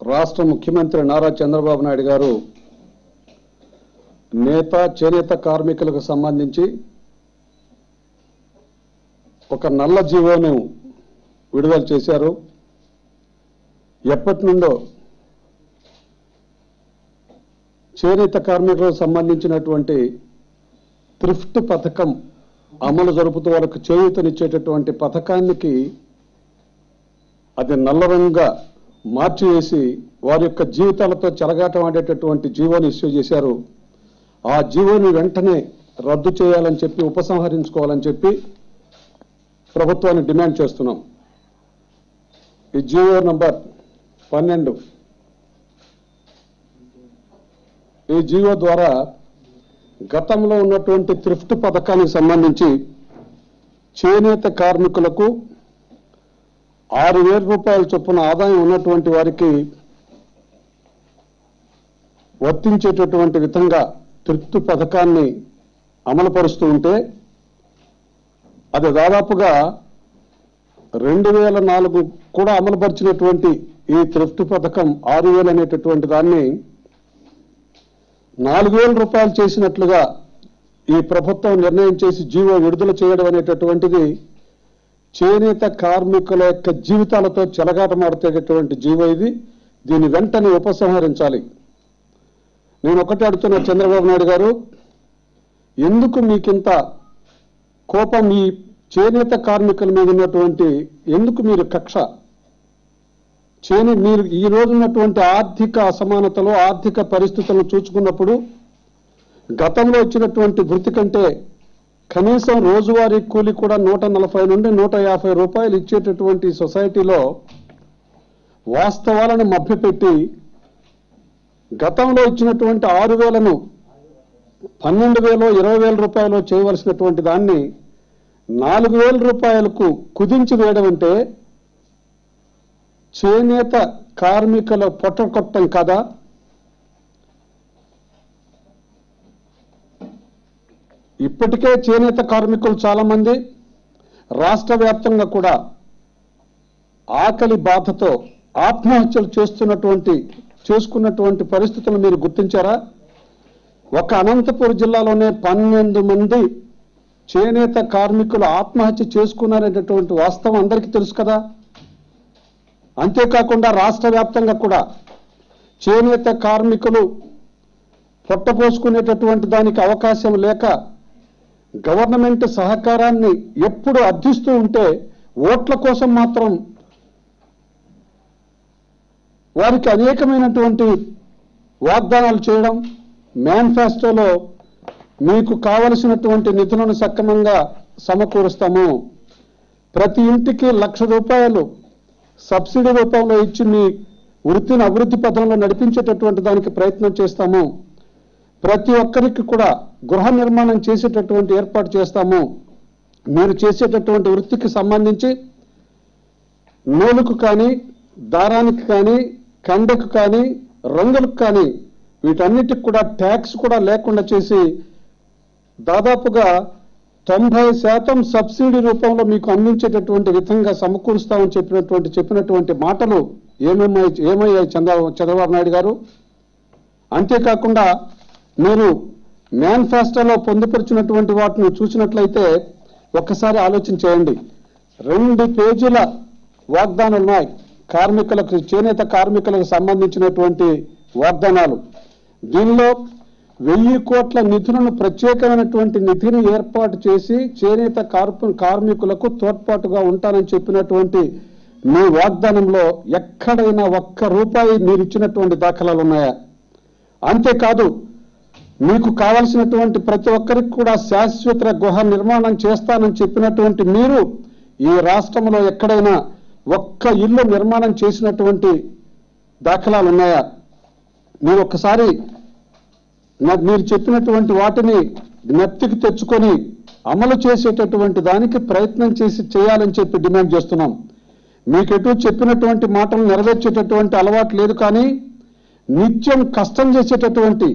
రాష్ట్ర ముఖ్యమంత్రి నారా చంద్రబాబు నాయుడు గారు చేనేత కార్మికులకు సంబంధించి ఒక నల్ల జీవోను విడుదల చేశారు. ఎప్పటి నుండో చేనేత కార్మికులకు సంబంధించినటువంటి థ్రిఫ్ట్ పథకం అమలు జరుపుతూ వాళ్ళకు చేయూతనిచ్చేటటువంటి పథకానికి అది నల్ల రంగుగా మార్చివేసి వారి యొక్క జీవితాలతో చెలగాటం ఆడేటటువంటి జీవోని ఇష్యూ చేశారు. ఆ జీవోని వెంటనే రద్దు చేయాలని చెప్పి ఉపసంహరించుకోవాలని చెప్పి ప్రభుత్వాన్ని డిమాండ్ చేస్తున్నాం. ఈ జీవో నంబర్ 12 ఈ జీవో ద్వారా గతంలో ఉన్నటువంటి థ్రిఫ్ట్ పథకానికి సంబంధించి చేనేత కార్మికులకు 6,000 రూపాయల చొప్పున ఆదాయం ఉన్నటువంటి వారికి వర్తించేటటువంటి విధంగా థ్రిఫ్ట్ పథకాన్ని అమలుపరుస్తూ ఉంటే అది దాదాపుగా 2004 కూడా అమలుపరిచినటువంటి ఈ థ్రిఫ్ట్ పథకం 6,000 అనేటటువంటి దాన్ని 4,000 రూపాయలు చేసినట్లుగా ఈ ప్రభుత్వం నిర్ణయం చేసి జీవో విడుదల చేయడం అనేటటువంటిది చేనేత కార్మికుల యొక్క జీవితాలతో చెలగాటమాడుతేటటువంటి జీవో ఇది. దీన్ని వెంటనే ఉపసంహరించాలి. నేను ఒకటి అడుగుతున్నా, చంద్రబాబు నాయుడు గారు, ఎందుకు మీకింత కోపం ఈ చేనేత కార్మికుల మీద ఉన్నటువంటి, ఎందుకు మీరు కక్ష? మీరు ఈ రోజు ఉన్నటువంటి ఆర్థిక అసమానతలు, ఆర్థిక పరిస్థితులను చూసుకున్నప్పుడు గతంలో ఇచ్చినటువంటి వృత్తి కంటే కనీసం రోజువారీ కూలి కూడా 140 నుండి 150 రూపాయలు ఇచ్చేటటువంటి సొసైటీలో వాస్తవాలను మభ్యపెట్టి గతంలో ఇచ్చినటువంటి 6,000ను 12,000 20,000 రూపాయలు చేయవలసినటువంటి దాన్ని 4,000 రూపాయలకు కుదించి వేయడం అంటే చేనేత కార్మికుల పొట్టకొట్టం కదా? ఇప్పటికే చేనేత కార్మికులు చాలా మంది రాష్ట్ర వ్యాప్తంగా కూడా ఆకలి బాధతో ఆత్మహత్యలు చేసుకున్నటువంటి పరిస్థితులు మీరు గుర్తించారా? ఒక అనంతపురం జిల్లాలోనే 12 మంది చేనేత కార్మికులు ఆత్మహత్య చేసుకున్నారనేటటువంటి వాస్తవం అందరికీ తెలుసు కదా. అంతేకాకుండా రాష్ట్ర వ్యాప్తంగా కూడా చేనేత కార్మికులు పొట్టపోసుకునేటటువంటి దానికి అవకాశం లేక గవర్నమెంట్ సహకారాన్ని ఎప్పుడు అర్థిస్తూ ఉంటే ఓట్ల కోసం మాత్రం వారికి అనేకమైనటువంటి వాగ్దానాలు చేయడం, మేనిఫెస్టోలో మీకు కావలసినటువంటి నిధులను సక్రమంగా సమకూరుస్తాము, ప్రతి ఇంటికి 1,00,000 రూపాయలు సబ్సిడీ రూపంలో ఇచ్చి మీ వృత్తిని అభివృద్ధి పథంలో నడిపించేటటువంటి దానికి ప్రయత్నం చేస్తాము, ప్రతి ఒక్కరికి కూడా గృహ నిర్మాణం చేసేటటువంటి ఏర్పాటు చేస్తాము, మీరు చేసేటటువంటి వృత్తికి సంబంధించి నూలుకు కానీ, దారానికి కానీ, కండకు కానీ, రంగులకు కానీ వీటన్నిటికి కూడా ట్యాక్స్ కూడా లేకుండా చేసి దాదాపుగా 90% సబ్సిడీ రూపంలో మీకు అందించేటటువంటి విధంగా సమకూరుస్తామని చెప్పినటువంటి మాటలు ఏమయ్యాయి చంద్రబాబు నాయుడు గారు? అంతేకాకుండా మీరు మేనిఫెస్టోలో పొందుపరిచినటువంటి వాటిని చూసినట్లయితే ఒక్కసారి ఆలోచన చేయండి. 2 పేజీల వాగ్దానాలు ఉన్నాయి కార్మికులకు, చేనేత కార్మికులకు సంబంధించినటువంటి వాగ్దానాలు. దీనిలో 1,000 కోట్ల నిధులను, ప్రత్యేకమైనటువంటి నిధిని ఏర్పాటు చేసి చేనేత కార్మికులకు తోడ్పాటుగా ఉంటానని చెప్పినటువంటి మీ వాగ్దానంలో ఎక్కడైనా 1 రూపాయి మీరు ఇచ్చినటువంటి దాఖలాలు ఉన్నాయా? అంతేకాదు, మీకు కావలసినటువంటి ప్రతి ఒక్కరికి కూడా శాశ్వత గృహ నిర్మాణం చేస్తానని చెప్పినటువంటి మీరు ఈ రాష్ట్రంలో ఎక్కడైనా 1 ఇల్లు నిర్మాణం చేసినటువంటి దాఖలాలు ఉన్నాయా? మీరు ఒక్కసారి మీరు చెప్పినటువంటి వాటిని జ్ఞప్తికి తెచ్చుకొని అమలు చేసేటటువంటి దానికి ప్రయత్నం చేయాలని చెప్పి డిమాండ్ చేస్తున్నాం. మీకెటు చెప్పినటువంటి మాటలు నెరవేర్చేటటువంటి అలవాటు లేదు, కానీ నిత్యం కష్టం చేసేటటువంటి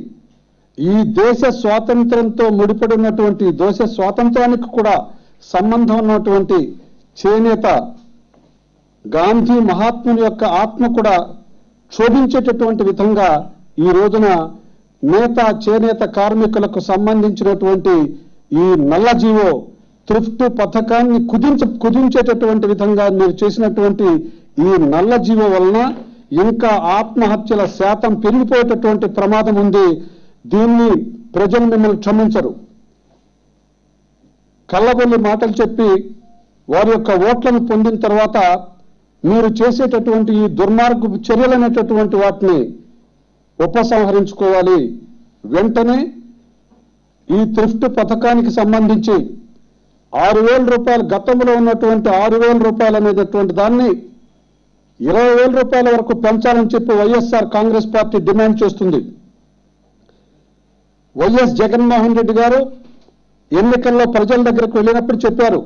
ఈ దేశ స్వాతంత్రంతో ముడిపడి ఉన్నటువంటి, దేశ స్వాతంత్రానికి కూడా సంబంధం ఉన్నటువంటి చేనేత గాంధీ మహాత్ముని యొక్క ఆత్మ కూడా శోభించేటటువంటి విధంగా ఈ రోజున చేనేత కార్మికులకు సంబంధించినటువంటి ఈ నల్ల జీవో థ్రిఫ్ట్ పథకాన్ని కుదించేటటువంటి విధంగా మీరు చేసినటువంటి ఈ నల్ల జీవో వలన ఇంకా ఆత్మహత్యల శాతం పెరిగిపోయేటటువంటి ప్రమాదం ఉంది. దీన్ని ప్రజలు మిమ్మల్ని క్షమించరు. కళ్ళబొల్లి మాటలు చెప్పి వారి యొక్క ఓట్లను పొందిన తర్వాత మీరు చేసేటటువంటి ఈ దుర్మార్గపు చర్యలనేటటువంటి వాటిని ఉపసంహరించుకోవాలి. వెంటనే ఈ థ్రిఫ్ట్ పథకానికి సంబంధించి 6,000 రూపాయలు, గతంలో ఉన్నటువంటి 6,000 రూపాయలు అనేటటువంటి దాన్ని 20,000 రూపాయల వరకు పెంచాలని చెప్పి వైఎస్ఆర్ కాంగ్రెస్ పార్టీ డిమాండ్ చేస్తుంది. వైఎస్ జగన్మోహన్ రెడ్డి గారు ఎన్నికల్లో ప్రజల దగ్గరకు వెళ్ళినప్పుడు చెప్పారు,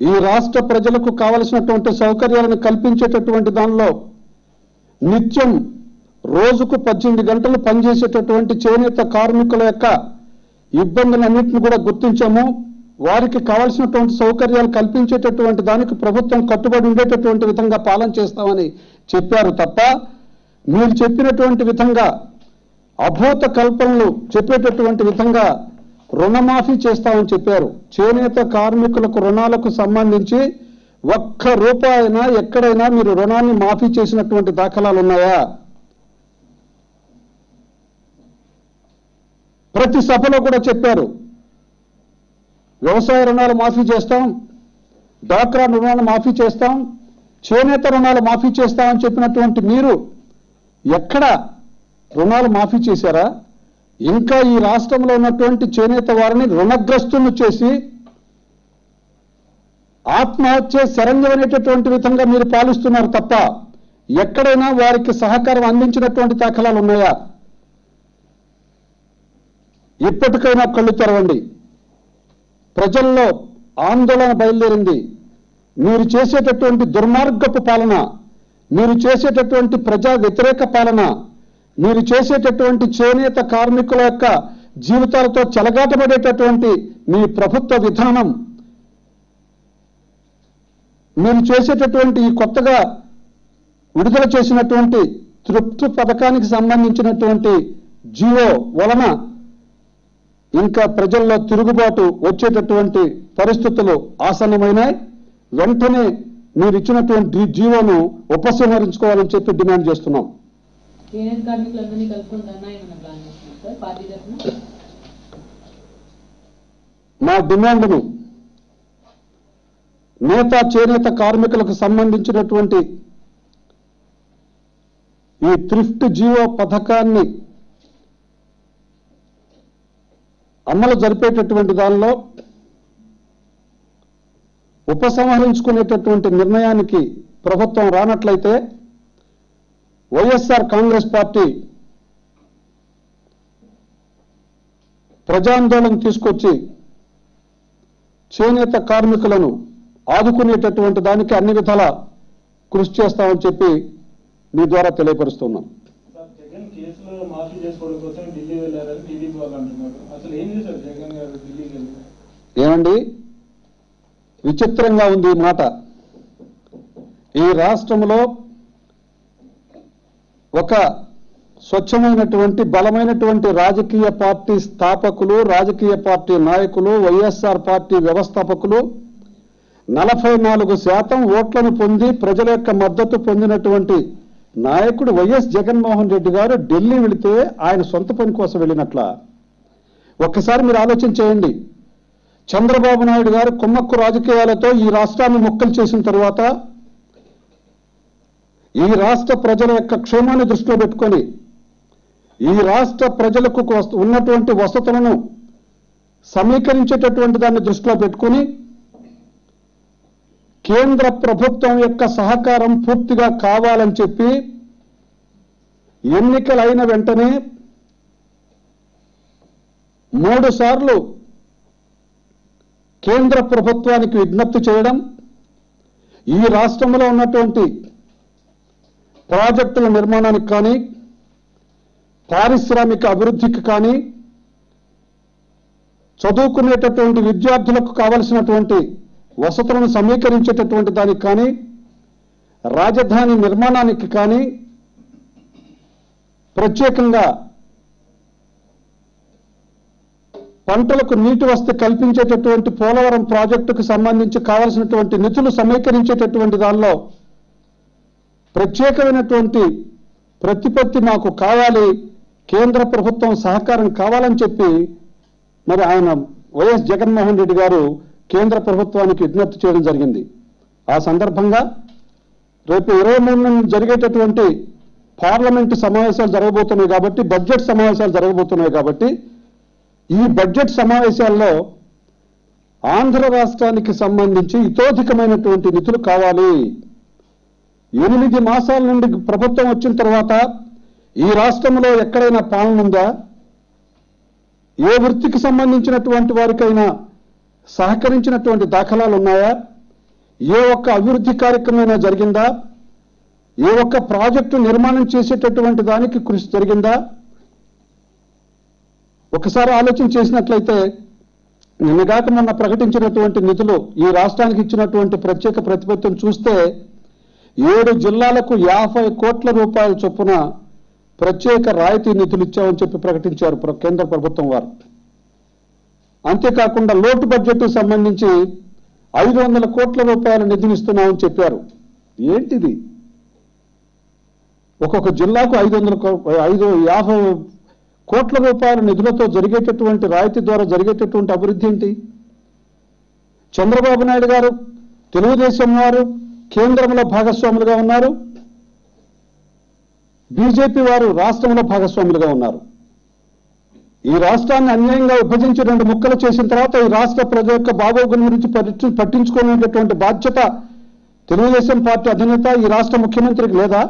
ఈ రాష్ట్ర ప్రజలకు కావలసినటువంటి సౌకర్యాలను కల్పించేటటువంటి దానిలో నిత్యం రోజుకు 18 గంటలు పనిచేసేటటువంటి చేనేత కార్మికుల యొక్క ఇబ్బందులన్నింటినీ కూడా గుర్తించాము. వారికి కావాల్సినటువంటి సౌకర్యాలు కల్పించేటటువంటి దానికి ప్రభుత్వం కట్టుబడి ఉండేటటువంటి విధంగా పాలన చేస్తామని చెప్పారు తప్ప, మీరు చెప్పినటువంటి విధంగా అభూత కల్పనలు చెప్పేటటువంటి విధంగా రుణమాఫీ చేస్తామని చెప్పారు. చేనేత కార్మికులకు రుణాలకు సంబంధించి ₹1 ఎక్కడైనా మీరు రుణాన్ని మాఫీ చేసినటువంటి దాఖలాలు ఉన్నాయా? ప్రతి సభలో కూడా చెప్పారు, వ్యవసాయ రుణాలు మాఫీ చేస్తాం, డ్వాక్రా రుణాలు మాఫీ చేస్తాం, చేనేత రుణాలు మాఫీ చేస్తామని చెప్పినటువంటి మీరు ఎక్కడ రుణాలు మాఫీ చేశారా? ఇంకా ఈ రాష్ట్రంలో ఉన్నటువంటి చేనేత వారిని రుణగ్రస్తులను చేసి ఆత్మహత్య శరణ్యమనేటటువంటి విధంగా మీరు పాలిస్తున్నారు తప్ప ఎక్కడైనా వారికి సహకారం అందించినటువంటి దాఖలాలు ఉన్నాయా? ఇప్పటికైనా కళ్ళు తెరవండి. ప్రజల్లో ఆందోళన బయలుదేరింది. మీరు చేసేటటువంటి దుర్మార్గపు పాలన, మీరు చేసేటటువంటి ప్రజా వ్యతిరేక పాలన, మీరు చేసేటటువంటి చేనేత కార్మికుల యొక్క జీవితాలతో చెలగాటపడేటటువంటి మీ ప్రభుత్వ విధానం, మీరు చేసేటటువంటి ఈ కొత్తగా విడుదల చేసినటువంటి థ్రిఫ్ట్ పథకానికి సంబంధించినటువంటి జీవో వలన ఇంకా ప్రజల్లో తిరుగుబాటు వచ్చేటటువంటి పరిస్థితులు ఆసన్నమైనాయి. వెంటనే మీరు ఇచ్చినటువంటి జీవోను ఉపసంహరించుకోవాలని చెప్పి డిమాండ్ చేస్తున్నాం. మా డిమాండ్ను చేనేత కార్మికులకు సంబంధించినటువంటి ఈ థ్రిఫ్ట్ జీవో పథకాన్ని అమలు జరిపేటటువంటి దానిలో ఉపసంహరించుకునేటటువంటి నిర్ణయానికి ప్రభుత్వం రానట్లయితే వైఎస్ఆర్ కాంగ్రెస్ పార్టీ ప్రజాందోళన తీసుకొచ్చి చేనేత కార్మికులను ఆదుకునేటటువంటి దానికి అన్ని విధాల కృషి చేస్తామని చెప్పి మీ ద్వారా తెలియపరుస్తున్నాం. ఏమండి, విచిత్రంగా ఉంది ఈ మాట. ఈ రాష్ట్రంలో ఒక స్వచ్ఛమైనటువంటి బలమైనటువంటి రాజకీయ పార్టీ స్థాపకులు, రాజకీయ పార్టీ నాయకులు, వైఎస్ఆర్ పార్టీ వ్యవస్థాపకులు 44% ఓట్లను పొంది ప్రజల యొక్క మద్దతు పొందినటువంటి నాయకుడు వైఎస్ జగన్మోహన్ రెడ్డి గారు ఢిల్లీ వెళితే ఆయన సొంత పని కోసం వెళ్ళినట్ల. ఒక్కసారి మీరు ఆలోచన చేయండి. చంద్రబాబు నాయుడు గారు కుమ్మక్కు రాజకీయాలతో ఈ రాష్ట్రాన్ని ముక్కలు చేసిన తర్వాత ఈ రాష్ట్ర ప్రజల యొక్క క్షేమాన్ని దృష్టిలో పెట్టుకొని ఈ రాష్ట్ర ప్రజలకు ఉన్నటువంటి వసతులను సమీకరించేటటువంటి దాన్ని దృష్టిలో పెట్టుకొని కేంద్ర ప్రభుత్వం యొక్క సహకారం పూర్తిగా కావాలని చెప్పి ఎన్నికలైన వెంటనే 3 సార్లు కేంద్ర ప్రభుత్వానికి విజ్ఞప్తి చేయడం, ఈ రాష్ట్రంలో ఉన్నటువంటి ప్రాజెక్టుల నిర్మాణానికి కానీ, పారిశ్రామిక అభివృద్ధికి కానీ, చదువుకునేటటువంటి విద్యార్థులకు కావలసినటువంటి వసతులను సమీకరించేటటువంటి దానికి కానీ, రాజధాని నిర్మాణానికి కానీ ప్రత్యేకంగా పంటలకు నీటి వసతి కల్పించేటటువంటి పోలవరం ప్రాజెక్టుకు సంబంధించి కావాల్సినటువంటి నిధులు సమీకరించేటటువంటి దానిలో ప్రత్యేకమైనటువంటి ప్రతిపత్తి మాకు కావాలి, కేంద్ర ప్రభుత్వం సహకారం కావాలని చెప్పి మరి ఆయన వైఎస్ జగన్మోహన్ రెడ్డి గారు కేంద్ర ప్రభుత్వానికి విజ్ఞప్తి చేయడం జరిగింది. ఆ సందర్భంగా రేపు 23 జరిగేటటువంటి పార్లమెంటు సమావేశాలు జరగబోతున్నాయి కాబట్టి, బడ్జెట్ సమావేశాలు జరగబోతున్నాయి కాబట్టి, ఈ బడ్జెట్ సమావేశాల్లో ఆంధ్ర రాష్ట్రానికి సంబంధించి ఇతోధికమైనటువంటి నిధులు కావాలి. 8 మాసాల నుండి ప్రభుత్వం వచ్చిన తర్వాత ఈ రాష్ట్రంలో ఎక్కడైనా పాలన ఉందా? ఏ వృత్తికి సంబంధించినటువంటి వారికైనా సహకరించినటువంటి దాఖలాలు ఉన్నాయా? ఏ ఒక్క అభివృద్ధి కార్యక్రమమైనా జరిగిందా? ఏ ఒక్క ప్రాజెక్టు నిర్మాణం చేసేటటువంటి దానికి కృషి జరిగిందా? ఒకసారి ఆలోచన చేసినట్లయితే నిన్నగాక మొన్న ప్రకటించినటువంటి నిధులు, ఈ రాష్ట్రానికి ఇచ్చినటువంటి ప్రత్యేక ప్రతిపత్తిని చూస్తే 7 జిల్లాలకు 50 కోట్ల రూపాయల చొప్పున ప్రత్యేక రాయితీ నిధులు ఇచ్చామని చెప్పి ప్రకటించారు కేంద్ర ప్రభుత్వం వారు. అంతేకాకుండా లోటు బడ్జెట్కు సంబంధించి 500 కోట్ల రూపాయల నిధులు ఇస్తున్నామని చెప్పారు. ఏంటిది? ఒక్కొక్క జిల్లాకు 50 కోట్ల రూపాయల నిధులతో జరిగేటటువంటి రాయితీ ద్వారా జరిగేటటువంటి అభివృద్ధి ఏంటి? చంద్రబాబు నాయుడు గారు, తెలుగుదేశం వారు కేంద్రంలో భాగస్వాములుగా ఉన్నారు, బీజేపీ వారు రాష్ట్రంలో భాగస్వాములుగా ఉన్నారు. ఈ రాష్ట్రాన్ని అన్యాయంగా విభజించి 2 ముక్కలు చేసిన తర్వాత ఈ రాష్ట్ర ప్రజల యొక్క బాగోగుల గురించి పట్టించుకునేటటువంటి బాధ్యత తెలుగుదేశం పార్టీ అధినేత, ఈ రాష్ట్ర ముఖ్యమంత్రికి లేదా?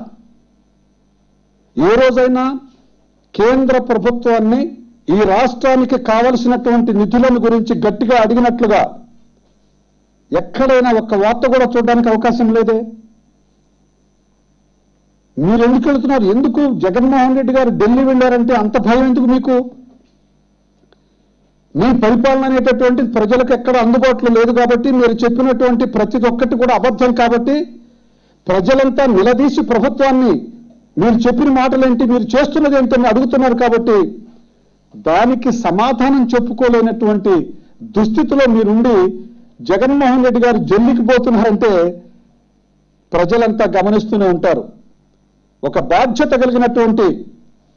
ఏ రోజైనా కేంద్ర ప్రభుత్వాన్ని ఈ రాష్ట్రానికి కావలసినటువంటి నిధులను గురించి గట్టిగా అడిగినట్లుగా ఎక్కడైనా ఒక్క వార్త కూడా చూడడానికి అవకాశం లేదే? మీరు ఎందుకు వెళుతున్నారు? ఎందుకు జగన్మోహన్ రెడ్డి గారు ఢిల్లీ వెళ్ళారంటే అంత భయం ఎందుకు మీకు? మీ పరిపాలన అనేటటువంటి ప్రజలకు ఎక్కడ అందుబాటులో లేదు కాబట్టి, మీరు చెప్పినటువంటి ప్రతి ఒక్కటి కూడా అబద్ధం కాబట్టి, ప్రజలంతా నిలదీసి ప్రభుత్వాన్ని మీరు చెప్పిన మాటలేంటి, మీరు చేస్తున్నది ఏంటని అడుగుతున్నారు కాబట్టి, దానికి సమాధానం చెప్పుకోలేనటువంటి దుస్థితిలో మీరుండి జగన్మోహన్ రెడ్డి గారు జల్లికి పోతున్నారంటే ప్రజలంతా గమనిస్తూనే ఉంటారు. ఒక బాధ్యత కలిగినటువంటి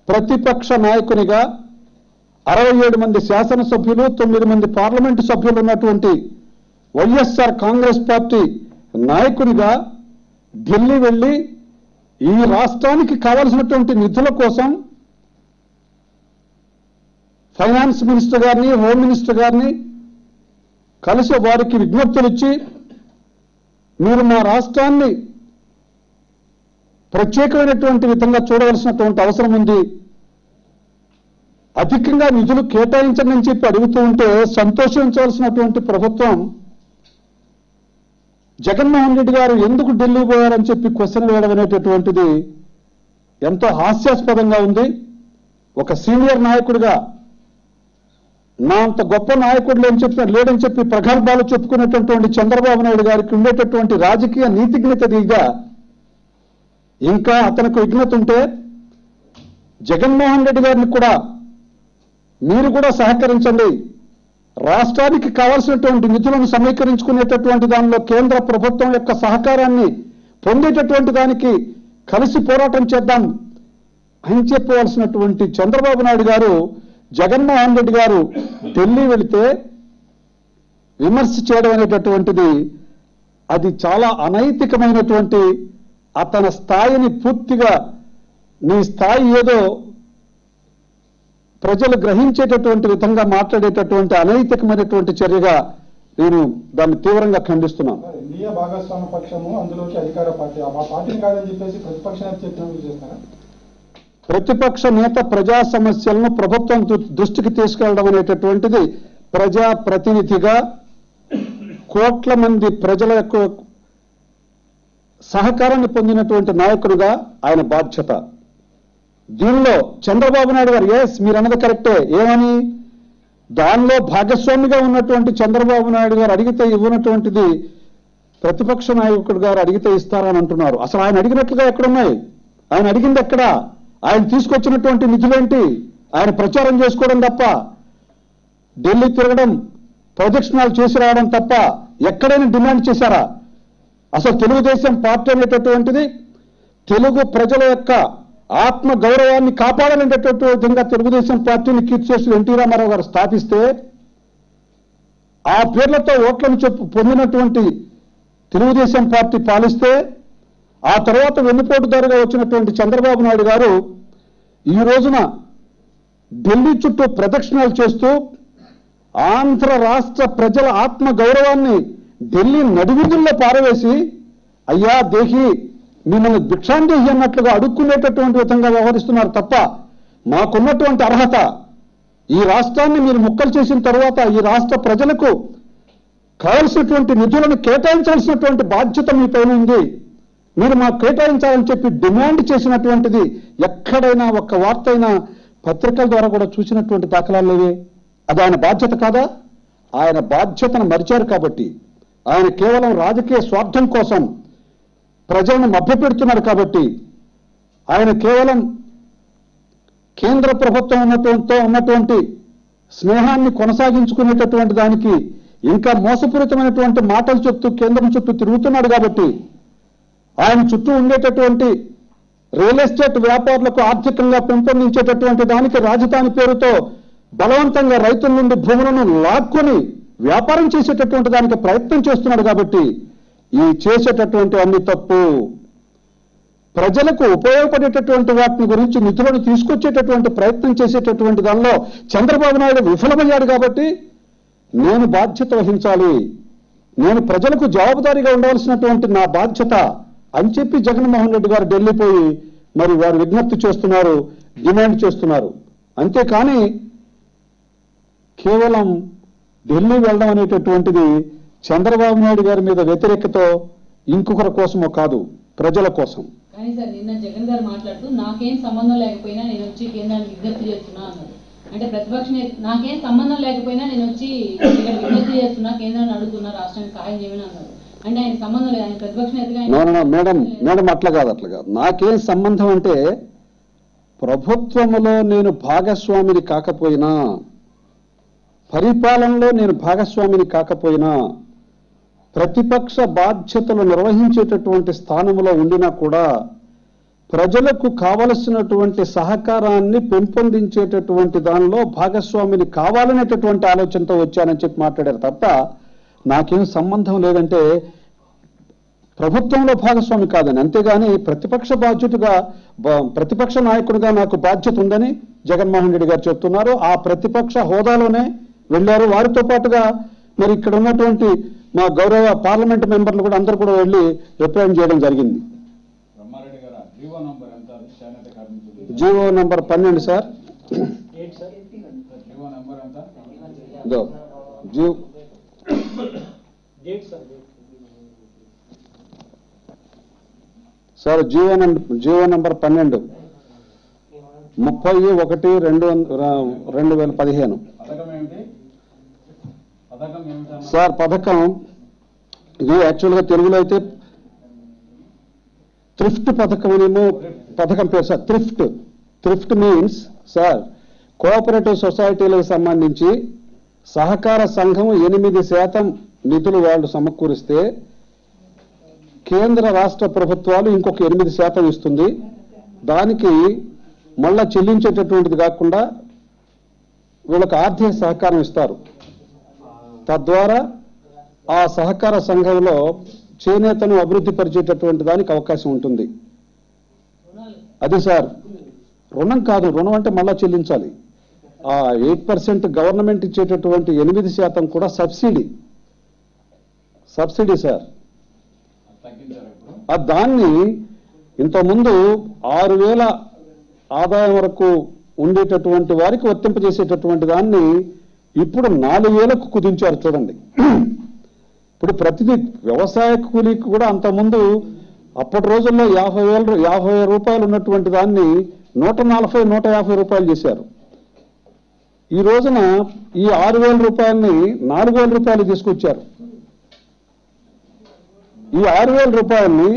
ప్రతిపక్ష నాయకునిగా 67 మంది శాసనసభ్యులు, 9 మంది పార్లమెంటు సభ్యులు ఉన్నటువంటి వైఎస్ఆర్ కాంగ్రెస్ పార్టీ నాయకునిగా ఢిల్లీ వెళ్ళి ఈ రాష్ట్రానికి కావాల్సినటువంటి నిధుల కోసం ఫైనాన్స్ మినిస్టర్ గారిని, హోమ్ మినిస్టర్ గారిని కలిసి వారికి విజ్ఞప్తులు ఇచ్చి, మీరు మా రాష్ట్రాన్ని ప్రత్యేకమైనటువంటి విధంగా చూడవలసినటువంటి అవసరం ఉంది, అధికంగా నిధులు కేటాయించండి అని చెప్పి అడుగుతూ ఉంటే సంతోషించవలసినటువంటి ప్రభుత్వం జగన్మోహన్ రెడ్డి గారు ఎందుకు ఢిల్లీ పోయారని చెప్పి క్వశ్చన్ వేయడం అనేటటువంటిది ఎంతో హాస్యాస్పదంగా ఉంది. ఒక సీనియర్ నాయకుడిగా నా అంత గొప్ప నాయకుడు లేడని చెప్పి ప్రగల్భాలు చెప్పుకునేటటువంటి చంద్రబాబు నాయుడు గారికి ఉండేటటువంటి రాజకీయ నీతిజ్ఞత దిగా ఇంకా అతనికి విజ్ఞత ఉంటే జగన్మోహన్ రెడ్డి గారిని కూడా మీరు కూడా సహకరించండి, రాష్ట్రానికి కావాల్సినటువంటి నిధులను సమీకరించుకునేటటువంటి దానిలో కేంద్ర ప్రభుత్వం యొక్క సహకారాన్ని పొందేటటువంటి దానికి కలిసి పోరాటం చేద్దాం అని చెప్పవలసినటువంటి చంద్రబాబు నాయుడు గారు, జగన్మోహన్ రెడ్డి గారు ఢిల్లీ వెళితే విమర్శ చేయడం అనేటటువంటిది అది చాలా అనైతికమైనటువంటి, అతని స్థాయిని పూర్తిగా నీ స్థాయి ఏదో ప్రజలు గ్రహించేటటువంటి విధంగా మాట్లాడేటటువంటి అనైతికమైనటువంటి చర్యగా నేను దాన్ని తీవ్రంగా ఖండిస్తున్నాను. ఇండియా భాగస్వామ్య పక్షము, అందులోకి అధికార పార్టీ, ఆ పార్టీని కాదని చెప్పేసి ప్రతిపక్ష నేత చెప్పినట్టు చేస్తారా? ప్రతిపక్ష నేత ప్రజా సమస్యలను ప్రభుత్వం దృష్టికి తీసుకెళ్లడం అనేటటువంటిది ప్రజా ప్రతినిధిగా కోట్ల మంది ప్రజల యొక్క సహకారాన్ని పొందినటువంటి నాయకుడిగా ఆయన బాధ్యత. దీనిలో చంద్రబాబు నాయుడు గారు మీరు అన్నది కరెక్టే, ఏమని దానిలో భాగస్వామిగా ఉన్నటువంటి చంద్రబాబు నాయుడు గారు అడిగితే ఇవ్వనటువంటిది ప్రతిపక్ష నాయకుడు గారు అడిగితే ఇస్తారని అంటున్నారు. అసలు ఆయన అడిగినట్లుగా ఎక్కడున్నాయి? ఆయన అడిగింది ఎక్కడా? ఆయన తీసుకొచ్చినటువంటి నిధులేంటి? ఆయన ప్రచారం చేసుకోవడం తప్ప, ఢిల్లీ తిరగడం, ప్రదక్షిణాలు చేసి రావడం తప్ప ఎక్కడైనా డిమాండ్ చేశారా? అసలు తెలుగుదేశం పార్టీ అనేటటువంటిది తెలుగు ప్రజల యొక్క ఆత్మ గౌరవాన్ని కాపాడాలనేటటువంటి విధంగా తెలుగుదేశం పార్టీని కీర్తిశేషులు ఎన్టీ రామారావు గారు స్థాపిస్తే, ఆ పేర్లతో ఓట్లను పొందినటువంటి తెలుగుదేశం పార్టీ పాలిస్తే, ఆ తర్వాత వెన్నుపోటుదారుగా వచ్చినటువంటి చంద్రబాబు నాయుడు గారు ఈ రోజున ఢిల్లీ చుట్టూ ప్రదక్షిణాలు చేస్తూ ఆంధ్ర రాష్ట్ర ప్రజల ఆత్మ గౌరవాన్ని ఢిల్లీ నడివీధుల్లో పారవేసి, అయ్యా దేహి మిమ్మల్ని భిక్షాందేహి అన్నట్లుగా అడుక్కునేటటువంటి విధంగా వ్యవహరిస్తున్నారు తప్ప, మాకున్నటువంటి అర్హత, ఈ రాష్ట్రాన్ని మీరు ముక్కలు చేసిన తర్వాత ఈ రాష్ట్ర ప్రజలకు కావలసినటువంటి నిధులను కేటాయించాల్సినటువంటి బాధ్యత మీ పైన ఉంది, మీరు మాకు కేటాయించాలని చెప్పి డిమాండ్ చేసినటువంటిది ఎక్కడైనా ఒక్క వార్త అయినా పత్రికల ద్వారా కూడా చూసినటువంటి దాఖలాలు లేవే. అది ఆయన బాధ్యత కాదా? ఆయన బాధ్యతను మరిచారు కాబట్టి, ఆయన కేవలం రాజకీయ స్వార్థం కోసం ప్రజలను మభ్యపెడుతున్నారు కాబట్టి, ఆయన కేవలం కేంద్ర ప్రభుత్వం ఉన్నటువంటి స్నేహాన్ని కొనసాగించుకునేటటువంటి దానికి ఇంకా మోసపూరితమైనటువంటి మాటలు చెప్తూ కేంద్రం చుట్టూ తిరుగుతున్నాడు కాబట్టి, ఆయన చుట్టూ ఉండేటటువంటి రియల్ ఎస్టేట్ వ్యాపారులకు ఆర్థికంగా పెంపొందించేటటువంటి దానికి రాజధాని పేరుతో బలవంతంగా రైతుల నుండి భూములను లాక్కొని వ్యాపారం చేసేటటువంటి దానికి ప్రయత్నం చేస్తున్నాడు కాబట్టి, ఈ చేసేటటువంటి అన్ని తప్పు. ప్రజలకు ఉపయోగపడేటటువంటి వాటిని గురించి నిధులను తీసుకొచ్చేటటువంటి ప్రయత్నం చేసేటటువంటి దానిలో చంద్రబాబు నాయుడు విఫలమయ్యాడు కాబట్టి, నేను బాధ్యత వహించాలి, నేను ప్రజలకు జవాబుదారీగా ఉండవలసినటువంటి నా బాధ్యత అని చెప్పి జగన్మోహన్ రెడ్డి గారు ఢిల్లీ పోయి మరి వారు విజ్ఞప్తి చేస్తున్నారు, డిమాండ్ చేస్తున్నారు. అంతేకాని కేవలం ఢిల్లీ వెళ్ళడం అనేటటువంటిది చంద్రబాబు నాయుడు గారి మీద వ్యతిరేకతో ఇంకొకరి కోసమో కాదు, ప్రజల కోసం. కానీ సార్ నిన్న జగన్ గారు మాట్లాడుతూ నాకేం సంబంధం లేకపోయినా నేను వచ్చి కేంద్రానికి విజ్ఞప్తి చేస్తున్నా అన్నారు. అంటే ప్రతిపక్ష నాకేం సంబంధం లేకపోయినా నేను వచ్చి ఇక్కడ విజ్ఞప్తి చేస్తున్నా, కేంద్రాన్ని అడుగుతున్నా, రాష్ట్రానికి సహాయం చేయమని అన్నారు. అంటే ఆయన సంబంధం లేదు, ఆయన ప్రతిపక్ష నేతగా. మేడం అట్లా కాదు. నాకేం సంబంధం అంటే, ప్రభుత్వంలో నేను భాగస్వామిని కాకపోయినా, పరిపాలనలో నేను భాగస్వామిని కాకపోయినా, ప్రతిపక్ష బాధ్యతలు నిర్వహించేటటువంటి స్థానంలో ఉండినా కూడా ప్రజలకు కావలసినటువంటి సహకారాన్ని పెంపొందించేటటువంటి దానిలో భాగస్వామిని కావాలనేటటువంటి ఆలోచనతో వచ్చానని చెప్పి మాట్లాడారు తప్ప, నాకేం సంబంధం లేదంటే ప్రభుత్వంలో భాగస్వామి కాదని. అంతేగాని ప్రతిపక్ష బాధ్యతగా, ప్రతిపక్ష నాయకుడిగా నాకు బాధ్యత ఉందని జగన్మోహన్ రెడ్డి గారు చెప్తున్నారు. ఆ ప్రతిపక్ష హోదాలోనే వెళ్ళారు. వారితో పాటుగా మరి ఇక్కడ ఉన్నటువంటి మా గౌరవ పార్లమెంట్ మెంబర్లు కూడా అందరూ కూడా వెళ్ళి రిప్రజెంట్ చేయడం జరిగింది. GO number 12 sir. Sir GO number 12 31/2015. Sir పథకం ఇది యాక్చువల్గా తెలుగులో అయితే థ్రిఫ్ట్ పథకం అనేమో పథకం పేరు sir. Thrift means sir, cooperative సొసైటీలకు సంబంధించి సహకార సంఘం 8% నిధులు వాళ్ళు సమకూరిస్తే కేంద్ర రాష్ట్ర ప్రభుత్వాలు ఇంకొక 8% ఇస్తుంది. దానికి మళ్ళా చెల్లించేటటువంటిది కాకుండా వీళ్ళకి ఆర్థిక సహకారం ఇస్తారు. తద్వారా ఆ సహకార సంఘంలో చేనేతను అభివృద్ధి పరిచేటటువంటి దానికి అవకాశం ఉంటుంది. అది సార్ రుణం కాదు, రుణం అంటే మళ్ళా చెల్లించాలి. ఆ 8% గవర్నమెంట్ ఇచ్చేటటువంటి 8% కూడా సబ్సిడీ సార్. దాన్ని ఇంతకుముందు 6,000 ఆదాయం వరకు ఉండేటటువంటి వారికి వర్తింపజేసేటటువంటి దాన్ని ఇప్పుడు 4,000కు కుదించారు చూడండి. ఇప్పుడు ప్రతిదీ వ్యవసాయ కూలీకి కూడా అంతకుముందు అప్పటి రోజుల్లో 50 రూపాయలు ఉన్నటువంటి దాన్ని 140, 150 రూపాయలు చేశారు. ఈ రోజున ఈ 6,000 రూపాయలని 4,000 రూపాయలు తీసుకొచ్చారు. ఈ 6,000 రూపాయలని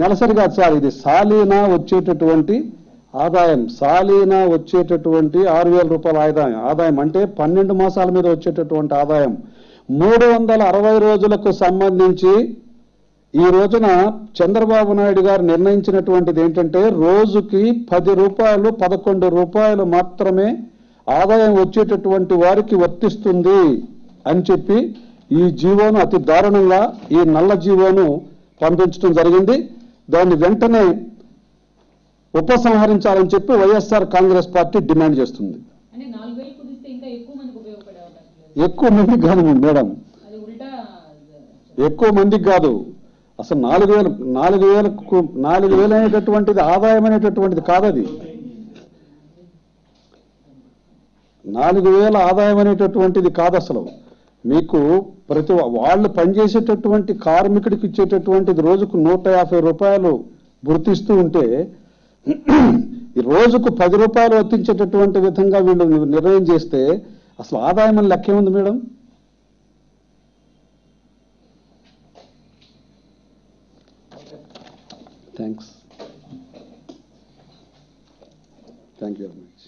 నెలసరి కాదు సార్, ఇది సాలీనా వచ్చేటటువంటి ఆదాయం. సాలీనా వచ్చేటటువంటి 6,000 రూపాయల ఆదాయం అంటే 12 మాసాల మీద వచ్చేటటువంటి ఆదాయం. 360 రోజులకు సంబంధించి ఈ రోజున చంద్రబాబు నాయుడు గారు నిర్ణయించినటువంటిది ఏంటంటే రోజుకి 10 రూపాయలు 11 రూపాయలు మాత్రమే ఆదాయం వచ్చేటటువంటి వారికి వర్తిస్తుంది అని చెప్పి ఈ జీవోను అతి దారుణంగా ఈ నల్ల జీవోను పంపించడం జరిగింది. దాన్ని వెంటనే ఉపసంహరించాలని చెప్పి వైఎస్ఆర్ కాంగ్రెస్ పార్టీ డిమాండ్ చేస్తుంది. అంటే 4,000 కుదిస్తే ఇంకా ఎక్కువ మందికి ఉపయోగపడే అవకాశం లేదు. ఎక్కువ మందికి కాదు మేడం, అది ఉల్టా ఎక్కువ మందికి కాదు. అసలు 4,000 అనేటటువంటిది ఆదాయం అనేటటువంటిది కాదు. అది 4,000 ఆదాయం అనేటటువంటిది కాదు. అసలు మీకు ప్రతి వాళ్ళు పనిచేసేటటువంటి కార్మికుడికి ఇచ్చేటటువంటిది రోజుకు 150 రూపాయలు గుర్తిస్తూ ఉంటే ఈ రోజుకు 10 రూపాయలు వర్తించేటటువంటి విధంగా వీళ్ళు నిర్ణయం చేస్తే అసలు ఆదాయం అని లెక్కే ఉంది madam. Thanks. Thank you very much.